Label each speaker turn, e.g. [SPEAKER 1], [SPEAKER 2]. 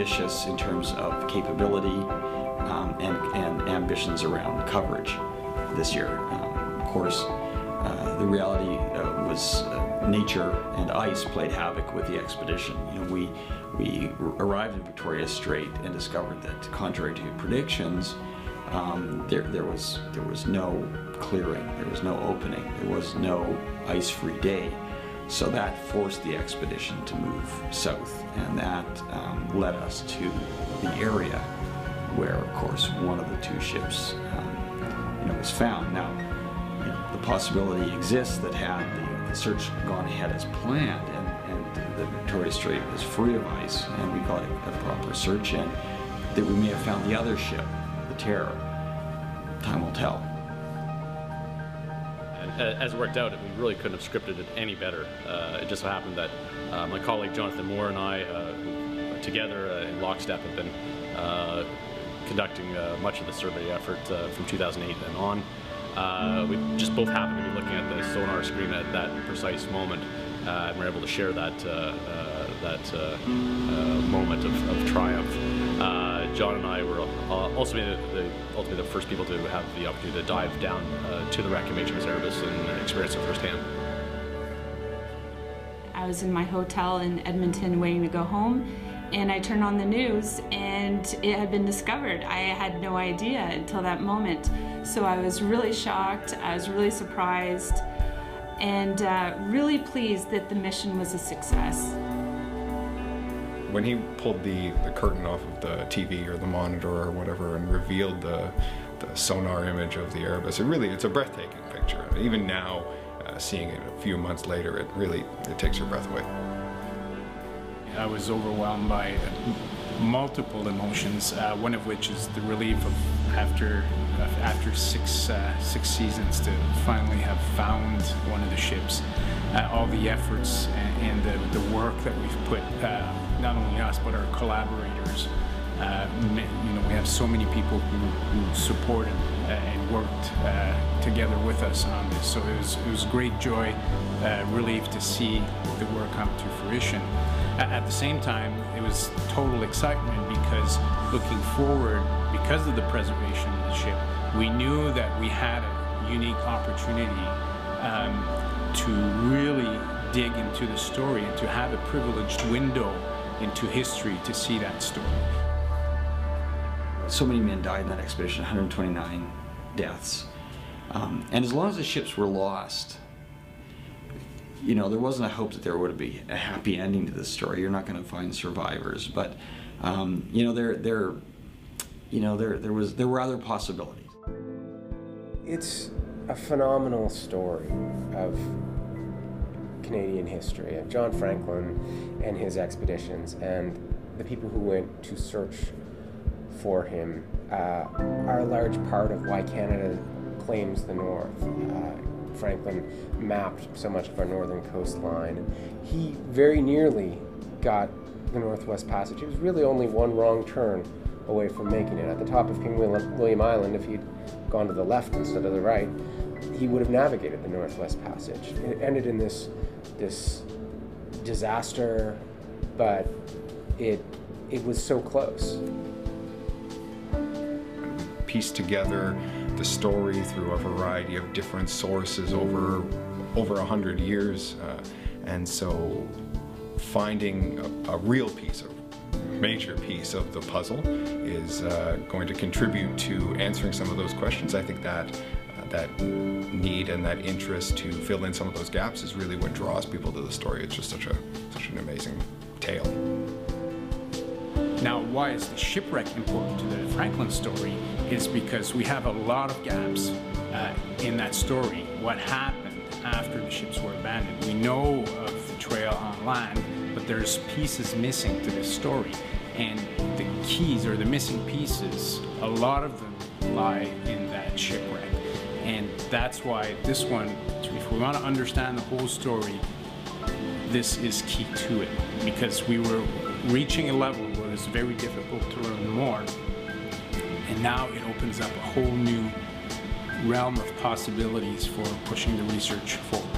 [SPEAKER 1] ambitious in terms of capability and ambitions around coverage this year. Of course, the reality was nature and ice played havoc with the expedition. You know, we arrived in Victoria Strait and discovered that, contrary to predictions, there was no clearing, there was no opening, there was no ice-free day. So that forced the expedition to move south, and that led us to the area where, of course, one of the two ships was found. Now, the possibility exists that had the search gone ahead as planned and the Victoria Strait was free of ice and we got a proper search in, that we may have found the other ship, the Terror. Time will tell.
[SPEAKER 2] As it worked out, we really couldn't have scripted it any better. It just so happened that my colleague Jonathan Moore and I, who together in lockstep, have been conducting much of the survey effort from 2008 and on. We just both happened to be looking at the sonar screen at that precise moment, and we're able to share that moment of triumph. John and I were also ultimately the first people to have the opportunity to dive down to the wreck of HMS Erebus and experience it firsthand.
[SPEAKER 3] I was in my hotel in Edmonton waiting to go home, and I turned on the news and it had been discovered. I had no idea until that moment. So I was really shocked, I was really surprised, and really pleased that the mission was a success.
[SPEAKER 4] When he pulled the curtain off of the TV or the monitor or whatever and revealed the sonar image of the Erebus, it's a breathtaking picture. Even now, seeing it a few months later, it takes your breath away.
[SPEAKER 5] I was overwhelmed by multiple emotions, one of which is the relief of after six seasons to finally have found one of the ships. All the efforts and the work that we've put, not only us but our collaborators. We have so many people who supported and worked together with us on this. So it was great joy, relief to see the work come to fruition. At the same time, it was total excitement because looking forward, because of the preservation of the ship, we knew that we had a unique opportunity to really dig into the story and to have a privileged window into history to see that story.
[SPEAKER 1] So many men died in that expedition, 129 deaths. And as long as the ships were lost, there wasn't a hope that there would be a happy ending to this story. You're not going to find survivors, but there were other possibilities.
[SPEAKER 6] It's a phenomenal story of Canadian history, of John Franklin and his expeditions, and the people who went to search for him are a large part of why Canada claims the North. Franklin mapped so much of our northern coastline. He very nearly got the Northwest Passage. He was really only one wrong turn away from making it. At the top of King William Island, if he'd gone to the left instead of the right, he would have navigated the Northwest Passage. It ended in this disaster, but it was so close.
[SPEAKER 4] Piece together the story through a variety of different sources over 100 years, and so finding a real piece, a major piece of the puzzle is going to contribute to answering some of those questions. I think that need and that interest to fill in some of those gaps is really what draws people to the story. It's just such an amazing tale.
[SPEAKER 5] Now, why is the shipwreck important to the Franklin story is because we have a lot of gaps in that story. What happened after the ships were abandoned? We know of the trail on land, but there's pieces missing to this story. And the keys, or the missing pieces, a lot of them lie in that shipwreck. And that's why this one, if we want to understand the whole story, this is key to it. Because we were reaching a level where it's very difficult to learn more. And now it opens up a whole new realm of possibilities for pushing the research forward.